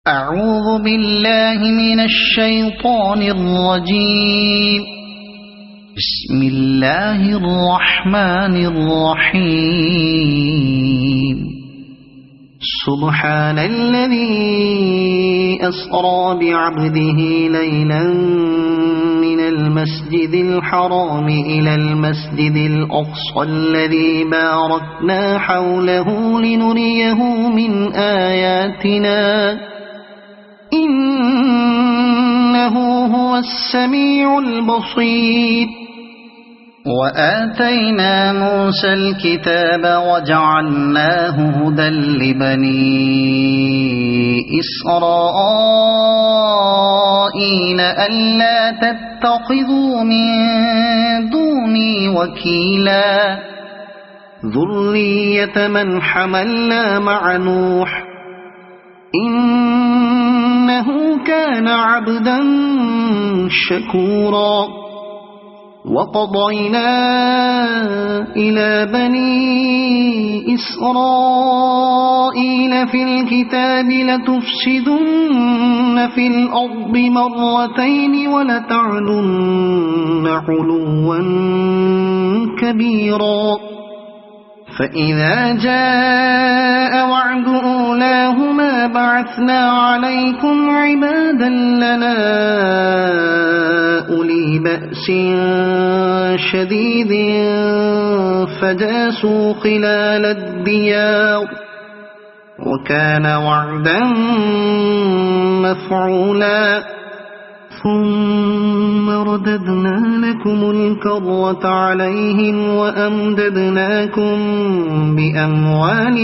أعوذ بالله من الشيطان الرجيم. بسم الله الرحمن الرحيم. سبحان الذي أسرى بعبده ليلا من المسجد الحرام إلى المسجد الأقصى الذي باركنا حوله لنريه من آياتنا إنه هو السميع البصير. وآتينا موسى الكتاب وجعلناه هدى لبني إسرائيل ألا تتخذوا من دوني وكيلا ذرية من حملنا مع نوح إنه كان عبدا شكورا. وقضينا إلى بني إسرائيل في الكتاب لتفسدن في الأرض مرتين ولتعلن علوا كبيرا. فإذا جاء وعد أولاهما بعثنا عليكم عبادا لنا أولي بأس شديد فجاسوا خلال الديار وكان وعدا مفعولا. ثم رددنا لكم الكرة عليهم وأمددناكم بأموال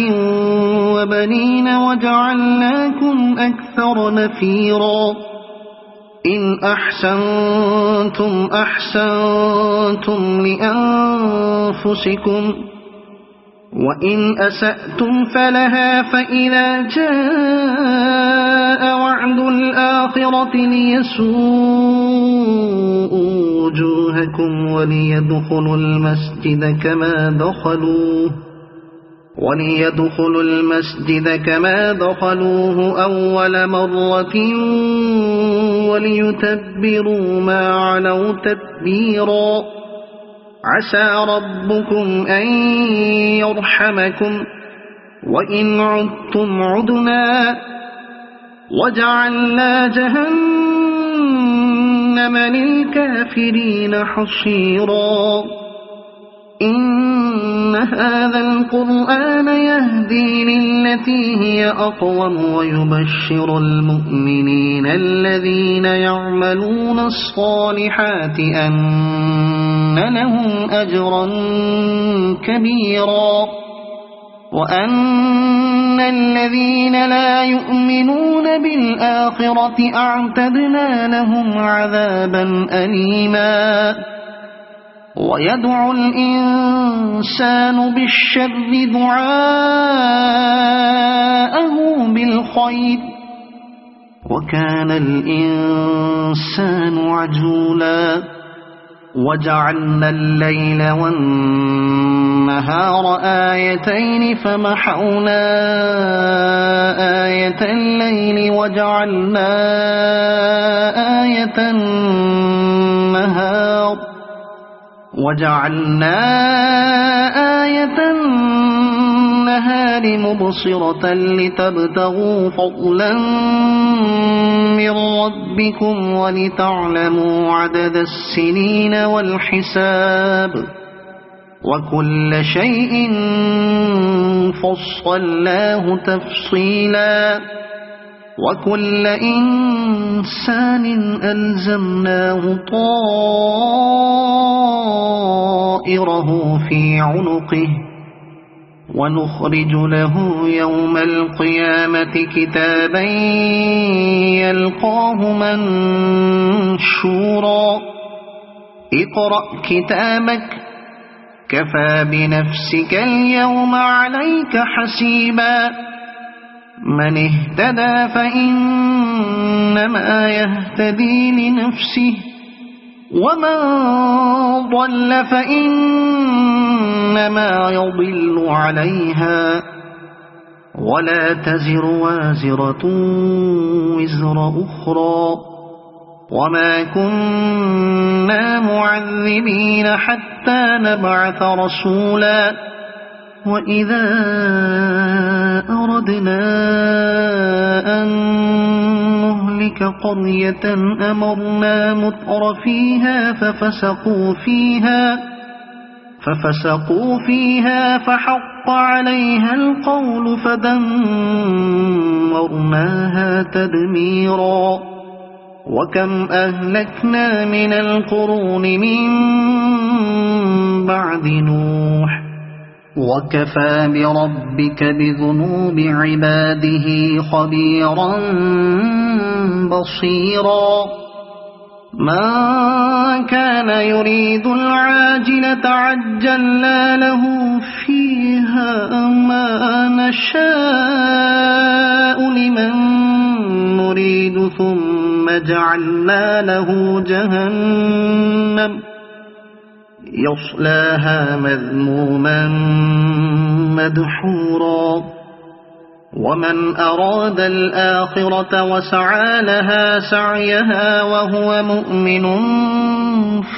وبنين وجعلناكم أكثر نفيرا. إن أحسنتم أحسنتم لأنفسكم وإن أسأتم فلها. فإذا جاء وعد الآخرة ليسوءوا وجوهكم وليدخلوا المسجد كما دخلوه أول مرة وليتبروا ما علوا تتبيرا. عسى ربكم أن يرحمكم وإن عدتم عدنا وجعلنا جهنم للكافرين حصيرا. إن هذا القرآن يهدي للتي هي أقوم ويبشر المؤمنين الذين يعملون الصالحات أن لهم أجرا كبيرا وأن الذين لا يؤمنون بالآخرة أعتدنا لهم عذابا أليما. ويدعو الإنسان بالشر دعاءه بالخير وكان الإنسان عجولا. وجعلنا الليل والنهار آيتين فمحونا آية الليل وجعلنا آية النهار مبصرة لتبتغوا فضلا من ربكم ولتعلموا عدد السنين والحساب وكل شيء فصلناه تفصيلا. وكل إنسان ألزمناه طائره في عنقه ونخرج له يوم القيامة كتابا يلقاه منشورا. اقرأ كتابك كفى بنفسك اليوم عليك حسيبا. من اهتدى فإنما يهتدي لنفسه ومن ضل فإنما يضل عليها ولا تزر وازرة وزر أخرى وما كنا معذبين حتى نبعث رسولا وإذا أردنا أن نهلك قرية أمرنا متر فيها ففسقوا فيها فحق عليها القول فدمرناها تدميرا وكم أهلكنا من القرون من بعد نوح وكفى بربك بذنوب عباده خبيرا بصيرا من كان يريد العاجلة عجلنا له فيها ما نشاء لمن نريد ثم جعلنا له جهنم يصلاها مذموما مدحورا ومن أراد الآخرة وسعى لها سعيها وهو مؤمن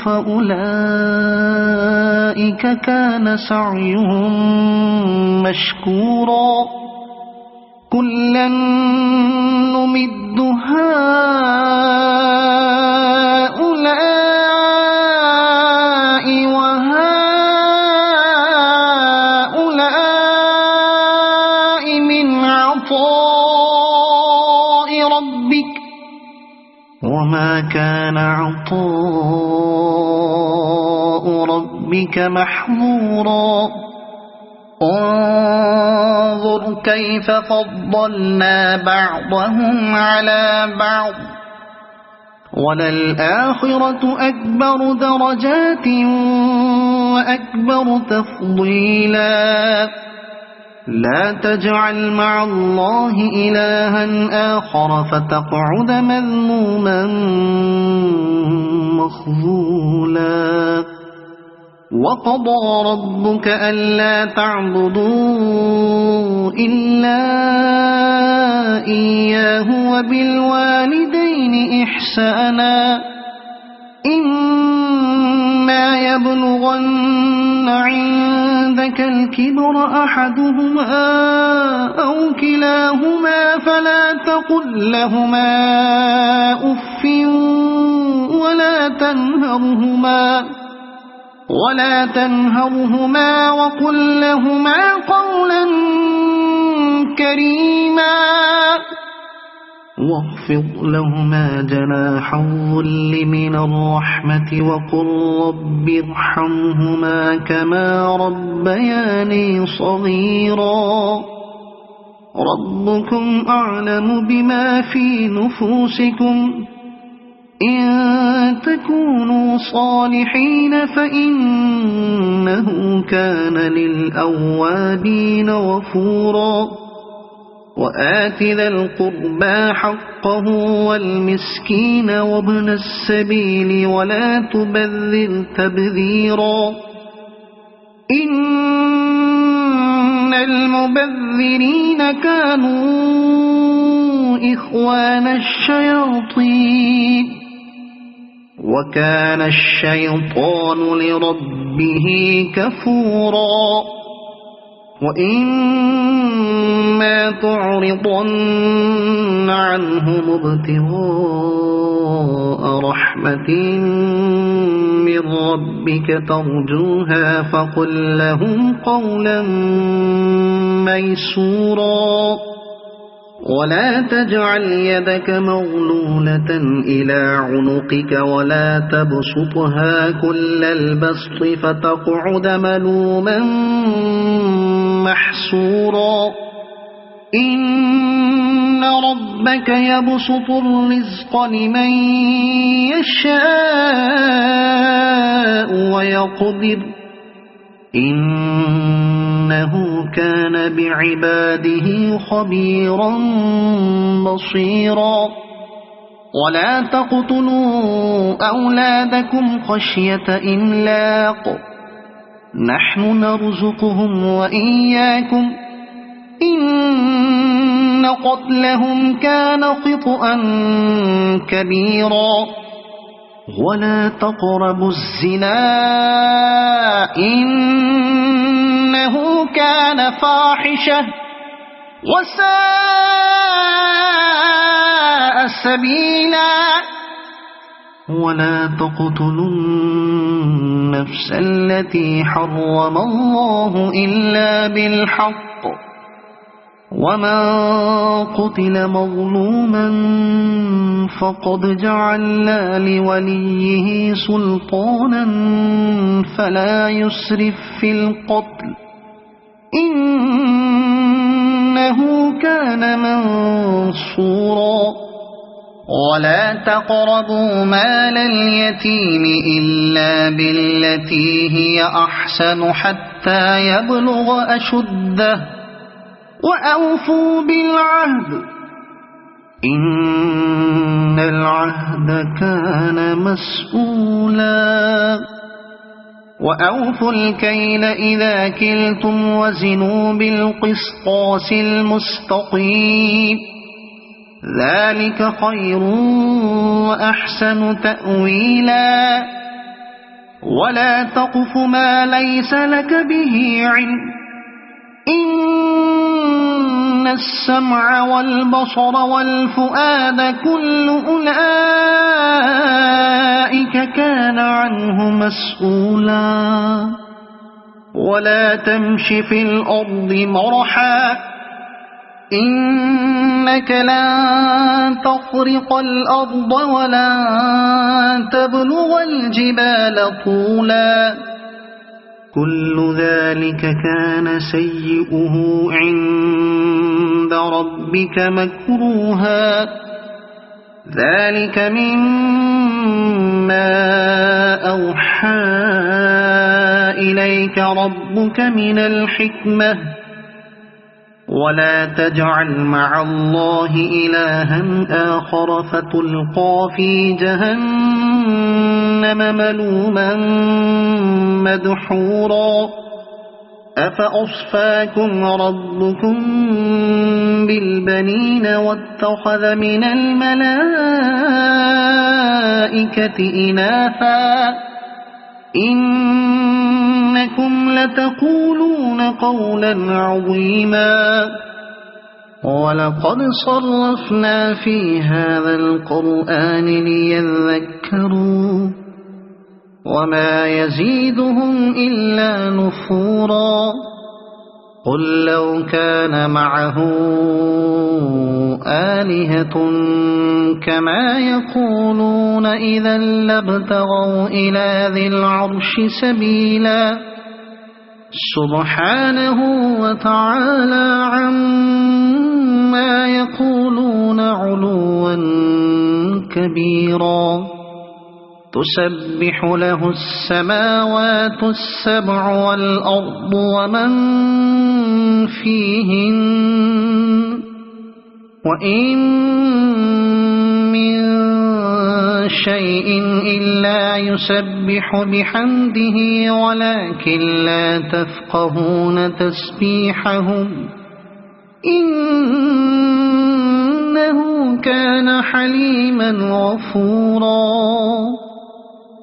فأولئك كان سعيهم مشكورا كلا نمد هؤلاء وهؤلاء من عطاء ربك وما كان عطاء ربك محظورا انظر كيف فضلنا بعضهم على بعض وللآخرة أكبر درجات وأكبر تفضيلا لا تجعل مع الله إلها آخر فتقعد مذموما مخذولا وقضى ربك ألا تعبدوا إلا إياه وبالوالدين إحسانا إما يبلغن عندك الكبر أحدهما أو كلاهما فلا تقل لهما أف ولا تنهرهما وقل لهما قولا كريما واخفض لهما جناح الذل من الرحمة وقل رب ارحمهما كما ربياني صغيرا ربكم أعلم بما في نفوسكم إن تكونوا صالحين فإنه كان للأوابين غفورا وآت ذا القربى حقه والمسكين وابن السبيل ولا تبذر تبذيرا إن المبذرين كانوا إخوان الشياطين وكان الشيطان لربه كفورا وإما تعرضن عنهم ابتغاء رحمة من ربك ترجوها فقل لهم قولا ميسورا ولا تجعل يدك مغلولة إلى عنقك ولا تبسطها كل البسط فتقعد ملوما محسورا إن ربك يبسط الرزق لمن يشاء ويقدر إنه كان بعباده خبيرا بصيرا ولا تقتلوا أولادكم خشية إملاق نحن نرزقهم وإياكم إن قتلهم كان خطأ كبيرا ولا تقربوا الزنا إنه كان فاحشة وساء سبيلا ولا تقتلوا النفس التي حرم الله إلا بالحق ومن قتل مظلوما فقد جعلنا لوليه سلطانا فلا يسرف في القتل إنه كان منصورا ولا تقربوا مال اليتيم إلا بالتي هي أحسن حتى يبلغ أشده وأوفوا بالعهد إن العهد كان مسؤولا وأوفوا الكيل إذا كلتم وزنوا بالقسطاس المستقيم ذلك خير وأحسن تأويلا ولا تقف ما ليس لك به علم إن السمع والبصر والفؤاد كل أولئك كان عنه مسؤولا ولا تمش في الأرض مرحا إنك لن تخرق الأرض ولن تبلغ الجبال طولا كل ذلك كان سيئه عند ربك مكروها ذلك مما أوحى إليك ربك من الحكمة ولا تجعل مع الله إلها آخر فتلقى في جهنم ملوما مدحورا أفأصفاكم ربكم بالبنين واتخذ من الملائكة إناثا إنكم لتقولون قولا عظيما ولقد صرفنا في هذا القرآن ليذكروا وما يزيدهم إلا نفورا قل لو كان معه آلهة كما يقولون إذا لابتغوا إلى ذي العرش سبيلا سبحانه وتعالى عما يقولون علوا كبيرا تسبح له السماوات السبع والأرض ومن فيهن وإن من شيء إلا يسبح بحمده ولكن لا تفقهون تسبيحهم إنه كان حليما غفورا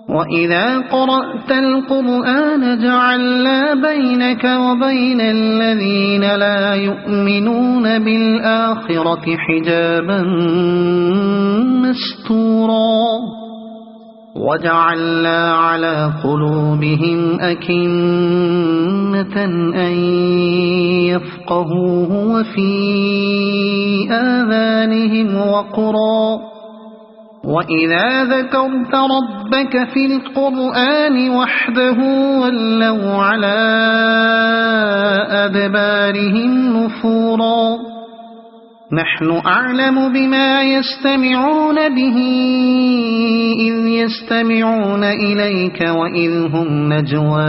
وإذا قرأت القرآن جعلنا بينك وبين الذين لا يؤمنون بالآخرة حجابا مستورا وجعلنا على قلوبهم أكنة أن يفقهوه وفي آذانهم وقرا وإذا ذكرت ربك في القرآن وحده ولوا على أدبارهم نفورا نحن أعلم بما يستمعون به إذ يستمعون إليك وإذ هم نجوى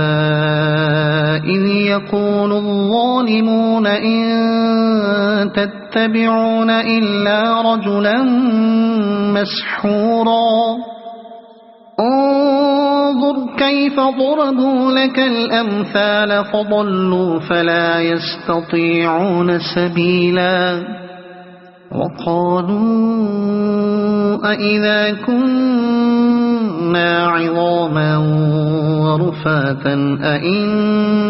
إذ يقول الظالمون إن تتبعون إلا رجلا مسحورا انظر كيف ضربوا لك الأمثال فضلوا فلا يستطيعون سبيلا وقالوا أإذا كنا عظاما ورفاتا أإنا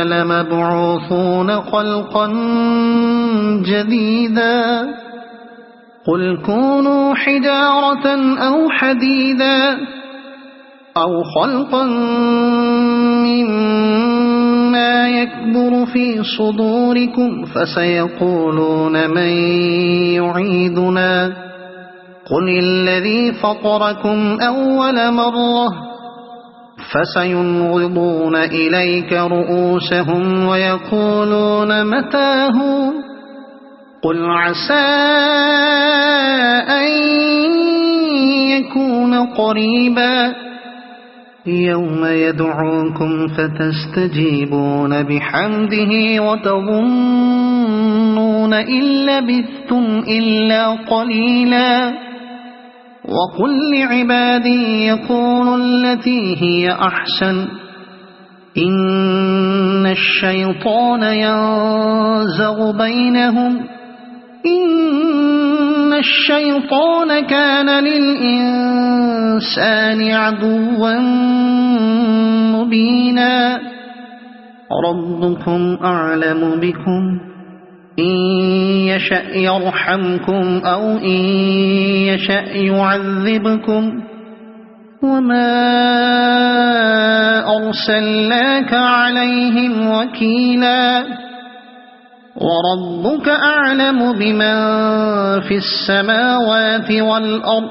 لمبعوثون خلقا جديدا قل كونوا حجارة أو حديدا أو خلقا مما يكبر في صدوركم فسيقولون من يعيدنا قل الذي فطركم أول مرة فسينغضون إليك رؤوسهم ويقولون متاه قل عسى أن يكون قريبا يوم يدعوكم فتستجيبون بحمده وتظنون إن لبثتم إلا قليلا وقل لعبادي يقولوا التي هي أحسن إن الشيطان ينزغ بينهم إن الشيطان كان للإنسان عدوا مبينا ربكم أعلم بكم إن يشأ يرحمكم أو إن يشأ يعذبكم وما أرسلناك عليهم وكيلا وربك أعلم بمن في السماوات والأرض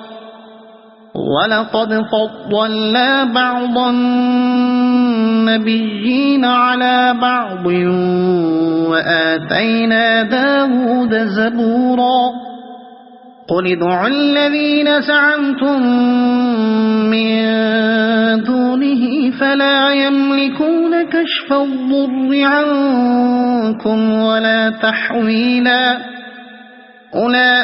ولقد فضلنا بعض النبيين على بعض وآتينا داود زبورا قل ادعوا الذين زعمتم من دونه فلا يملكون كشف الضر عنكم ولا تحويلا أولئك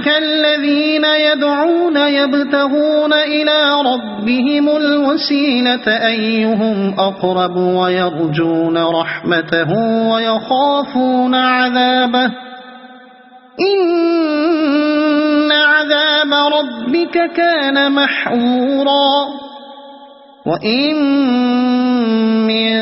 الذين يدعون يبتغون إلى ربهم الوسيلة أيهم أقرب ويرجون رحمته ويخافون عذابه إن عذاب ربك كان محظورا وإن من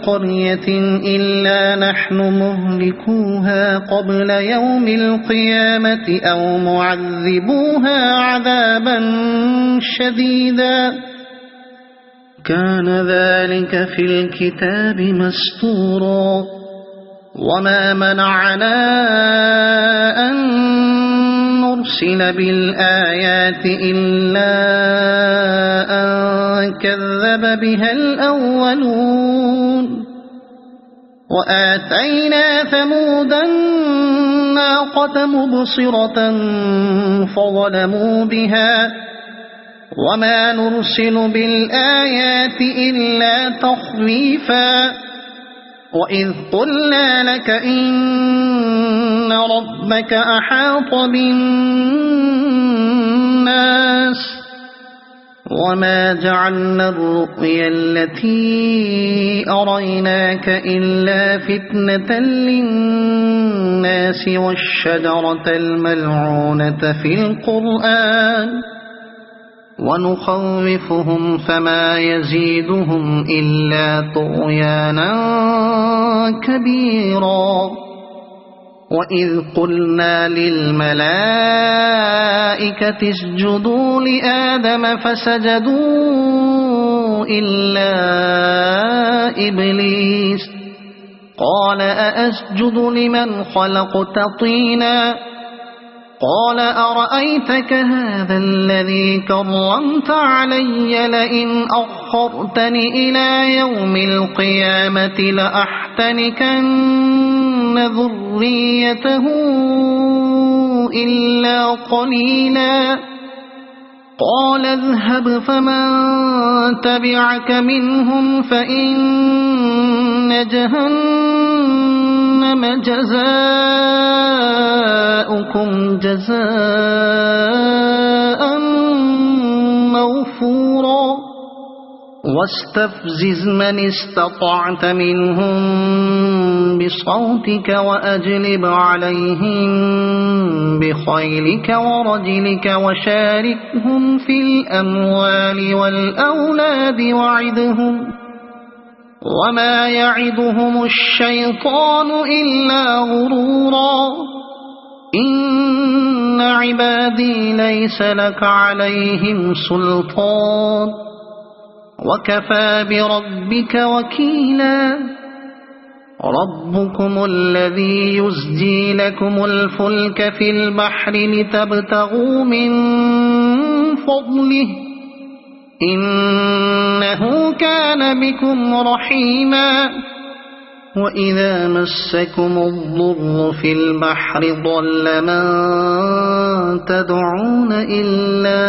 قرية إلا نحن مهلكوها قبل يوم القيامة أو معذبوها عذابا شديدا كان ذلك في الكتاب مسطورا وما منعنا أن نرسل بالآيات إلا أن كذب بها الأولون وآتينا ثمود الناقة مبصرة فظلموا بها وما نرسل بالآيات إلا تخويفا وإذ قلنا لك إن ربك أحاط بالناس وما جعلنا الرؤيا التي أريناك إلا فتنة للناس والشجرة الملعونة في القرآن ونخوفهم فما يزيدهم إلا طغيانا كبيرا وإذ قلنا للملائكة اسجدوا لآدم فسجدوا إلا إبليس قال أأسجد لمن خلقت طينا قال أرأيتك هذا الذي كرمت علي لئن أخرتني إلى يوم القيامة لأحتنكن ذريته إلا قليلا قال اذهب فمن تبعك منهم فإن جهنم جزاؤكم جزاء موفورا واستفزز من استطعت منهم بصوتك وأجلب عليهم بخيلك ورجلك وشاركهم في الأموال والأولاد وعدهم وما يعدهم الشيطان إلا غرورا إن عبادي ليس لك عليهم سلطان وكفى بربك وكيلا ربكم الذي يزجي لكم الفلك في البحر لتبتغوا من فضله إنه كان بكم رحيما وإذا مسكم الضر في البحر ضل من تدعون إلا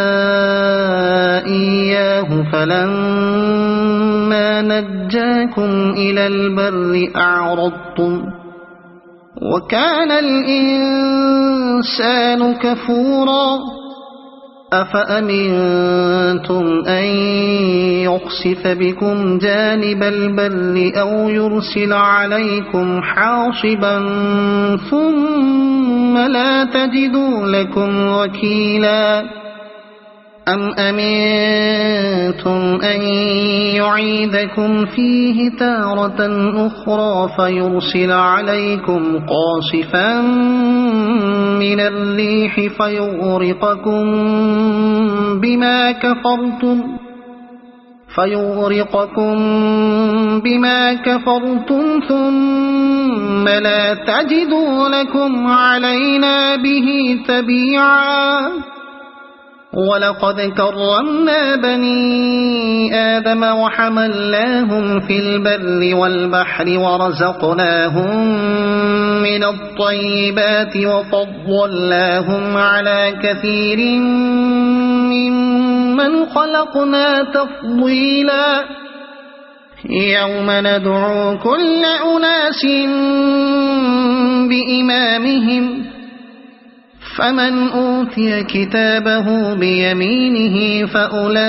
إياه فلما نجاكم إلى البر أعرضتم وكان الإنسان كفورا أفأمنتم أن يخسف بكم جانب البر أو يرسل عليكم حاصبا ثم لا تجدوا لكم وكيلا أم أمنتم أن يعيدكم فيه تارة أخرى فيرسل عليكم قاصفا من الريح فيغرقكم بما كفرتم ثم لا تجدوا لكم علينا به تبيعا ولقد كرمنا بني آدم وحملناهم في البر والبحر ورزقناهم من الطيبات وفضلناهم على كثير ممن خلقنا تفضيلا يوم ندعو كل أناس بإمامهم فمن أوتي كتابه بيمينه فأولئك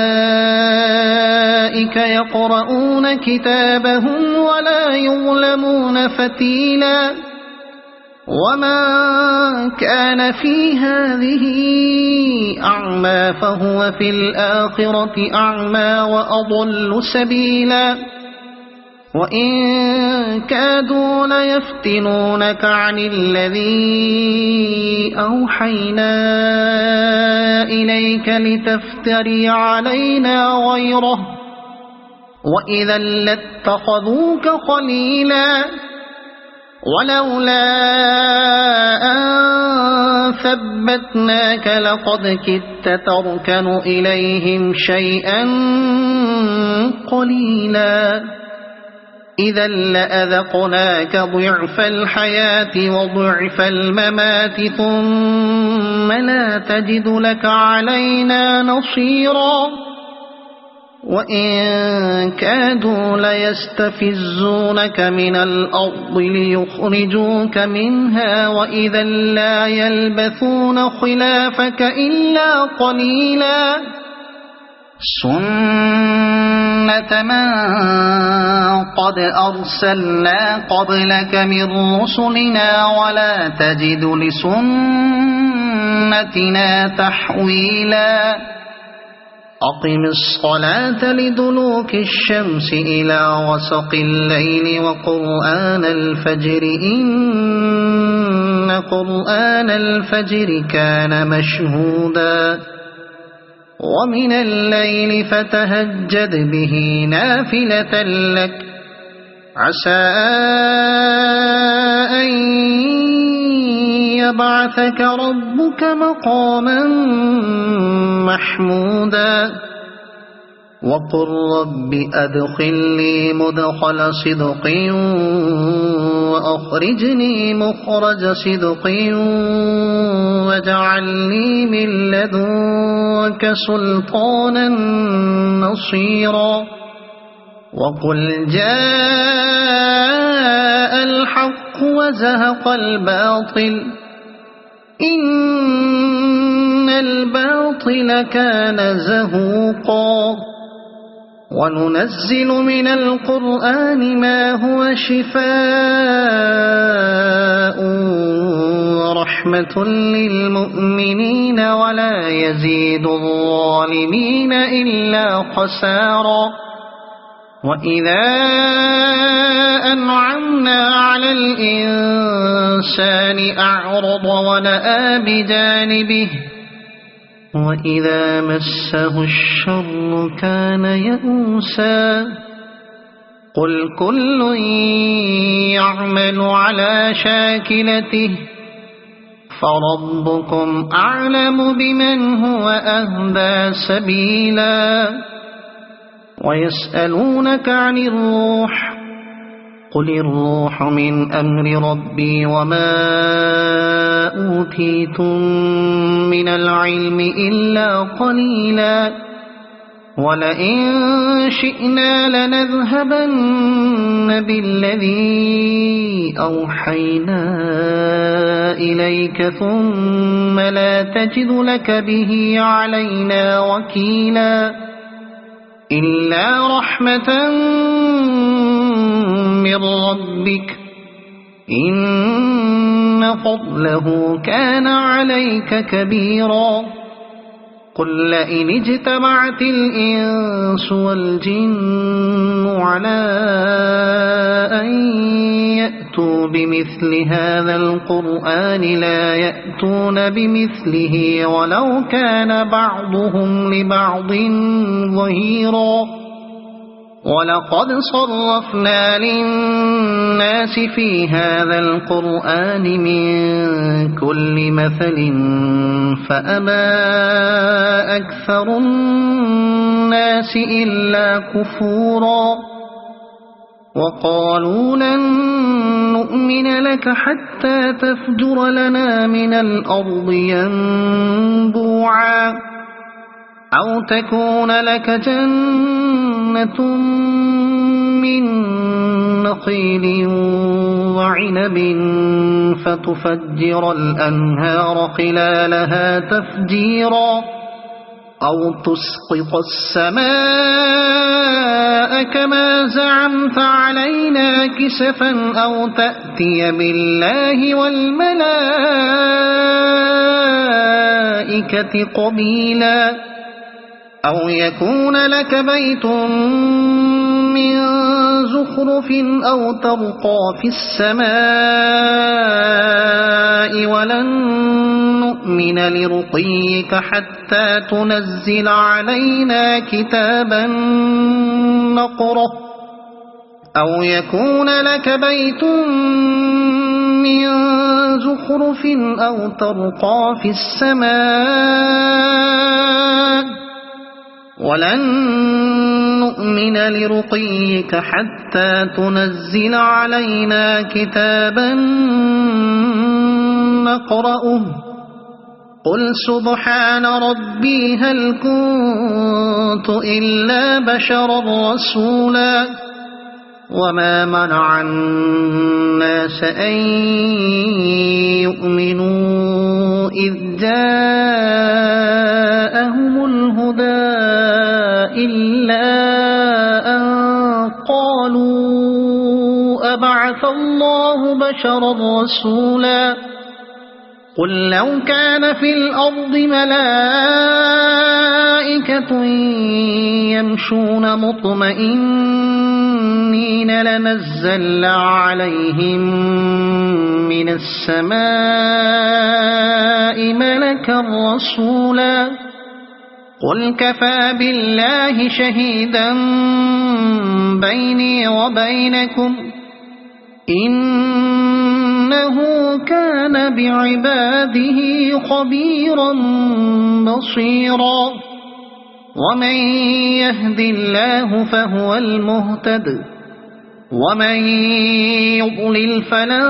يقرؤون كتابهم ولا يظلمون فتيلا وما كان في هذه أعمى فهو في الآخرة أعمى وأضل سبيلا وإن كادوا ليفتنونك عن الذي أوحينا إليك لتفتري علينا غيره وإذا لاتخذوك خليلا ولولا أن ثبتناك لقد كدت تركن إليهم شيئا قليلا إذا لأذقناك ضعف الحياة وضعف الممات ثم لا تجد لك علينا نصيرا وإن كادوا ليستفزونك من الأرض ليخرجوك منها وإذا لا يلبثون خلافك إلا قليلا سنة من قد أرسلنا قبلك من رسلنا ولا تجد لسنتنا تحويلا أقم الصلاة لدلوك الشمس إلى غسق الليل وقرآن الفجر إن قرآن الفجر كان مشهودا ومن الليل فتهجد به نافلة لك عسى أن يبعثك ربك مقاما محمودا وقل رب أدخلني مدخل صدق وأخرجني مخرج صدق واجعلني من لدنك سلطانا نصيرا وقل جاء الحق وزهق الباطل إن الباطل كان زهوقا وننزل من القرآن ما هو شفاء ورحمة للمؤمنين ولا يزيد الظالمين إلا خسارا وإذا أنعمنا على الإنسان أعرض ونأى بجانبه وإذا مسه الشر كان يئوسا قل كل يعمل على شاكلته فربكم أعلم بمن هو أهدى سبيلا ويسألونك عن الروح قل الروح من أمر ربي وما أوتيتم من العلم إلا قليلا ولئن شئنا لنذهبن بالذي أوحينا إليك ثم لا تجد لك به علينا وكيلا إلا رحمة من ربك إن فضله كان عليك كبيرا قل لئن اجتمعت الإنس والجن على أن يأتوا بمثل هذا القرآن لا يأتون بمثله ولو كان بعضهم لبعض ظهيرا ولقد صرفنا للناس في هذا القرآن من كل مثل فأبى أكثر الناس إلا كفورا وقالوا لن نؤمن لك حتى تفجر لنا من الأرض ينبوعا أو تكون لك جنة من نخيل وعنب فتفجر الأنهار خلالها تفجيرا أو تسقط السماء كما زعمت علينا كسفا أو تأتي بالله والملائكة قبيلا أو يكون لك بيت من زخرف أو ترقى في السماء ولن نؤمن لرقيك حتى تنزل علينا كتابا نقرأه أو يكون لك بيت من زخرف أو ترقى في السماء ولن نؤمن لرقيك حتى تنزل علينا كتابا نقرأه قل سبحان ربي هل كنت إلا بشرا رسولا وما منع الناس أن يؤمنوا إذ جاءهم الهدى إلا أن قالوا أبعث الله بشرا رسولا قل لو كان في الأرض ملائكة يمشون مطمئنين لنزلنا عليهم من السماء ملكا رسولا قل كفى بالله شهيدا بيني وبينكم إنه كان بعباده خبيرا بصيرا ومن يهد الله فهو المهتد ومن يضلل فلن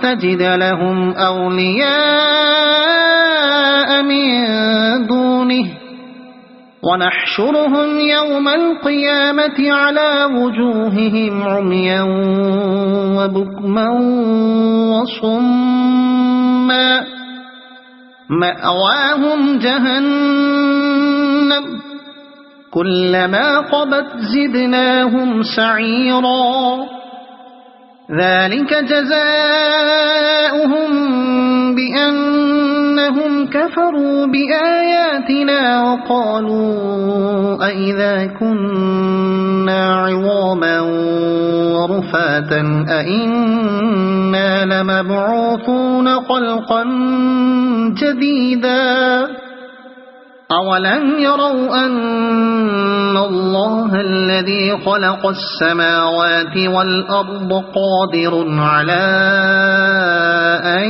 تجد لهم أولياء من دونه ونحشرهم يوم القيامة على وجوههم عميا وبكما وصما مأواهم جهنم كلما خبت زدناهم سعيرا ذلك جزاؤهم بأنهم كفروا بآياتنا وقالوا أئذا كنا عظاما ورفاتا أئنا لمبعوثون خلقا جديدا أولم يروا أن الله الذي خلق السماوات والأرض قادر على أن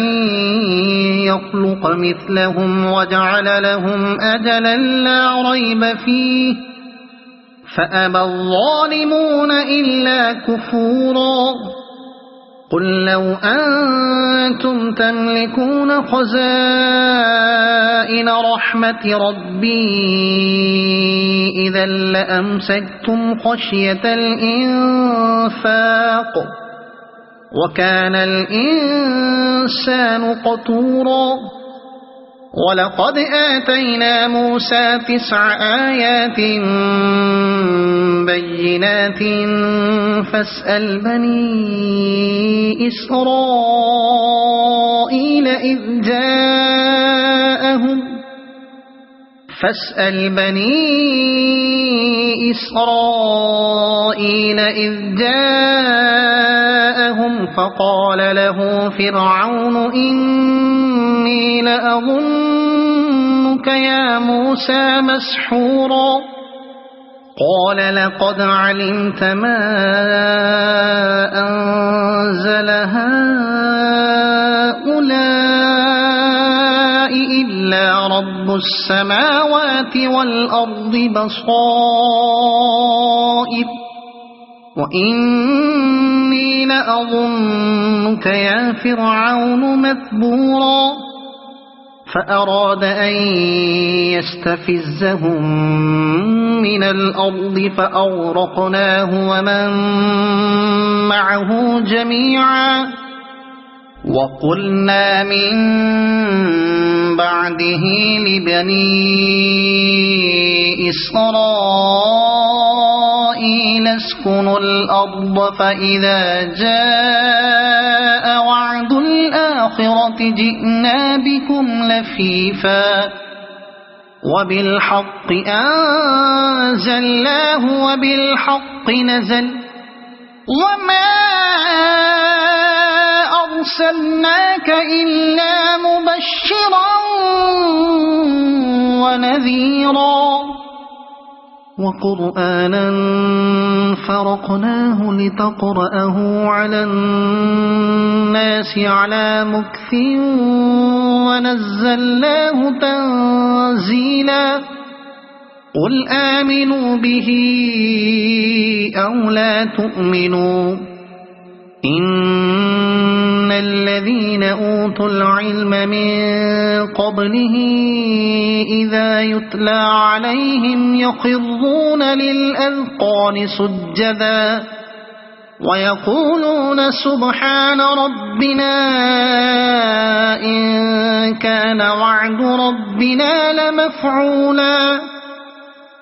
يخلق مثلهم وجعل لهم أجلا لا ريب فيه فأبى الظالمون إلا كفورا قل لو أنتم تملكون خزائن رحمة ربي إذا لأمسكتم خشية الإنفاق وكان الإنسان قتورا ولقد آتينا موسى 9 آيات بينات فاسأل بني إسرائيل إذ جاءهم فقال له فرعون إني لأظنك يا موسى مسحورا قال لقد علمت ما أنزل هؤلاء إلا رب السماوات والأرض بصائر وإني لأظنك يا فرعون مثبورا فأراد أن يستفزهم من الأرض فأغرقناه ومن معه جميعا وقلنا من بعده لبني إسرائيل اسكنوا الأرض فإذا جاء وعد الآخرة جئنا بكم لفيفا وبالحق أنزلناه وبالحق نزل وما أرسلناك إلا مبشرا ونذيرا وقرآنا فرقناه لتقرأه على الناس على مكث ونزلناه تنزيلا قل آمنوا به أو لا تؤمنوا إن الذين أوتوا العلم من قبله إذا يتلى عليهم يخرون للأذقان سجدا ويقولون سبحان ربنا إن كان وعد ربنا لمفعولا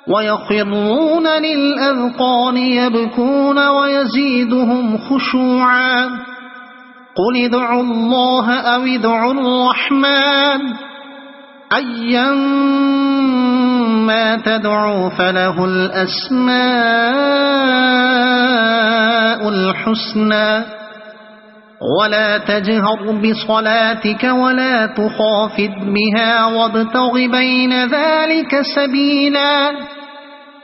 ويخرون للأذقان يبكون ويزيدهم خشوعا قل ادعوا الله أو ادعوا الرحمن أيما تدعوا فله الأسماء الحسنى ولا تجهر بصلاتك ولا تخافت بها وابتغ بين ذلك سبيلا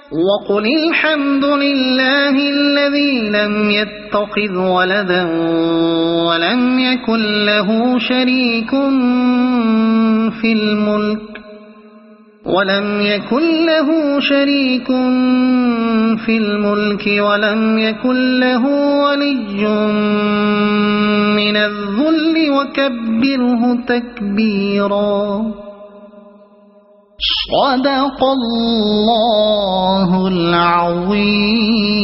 وقل الحمد لله الذي لم يتخذ ولدا ولم يكن له شريك في الملك ولم يكن له ولي من الذل وكبره تكبيرا صدق الله العظيم.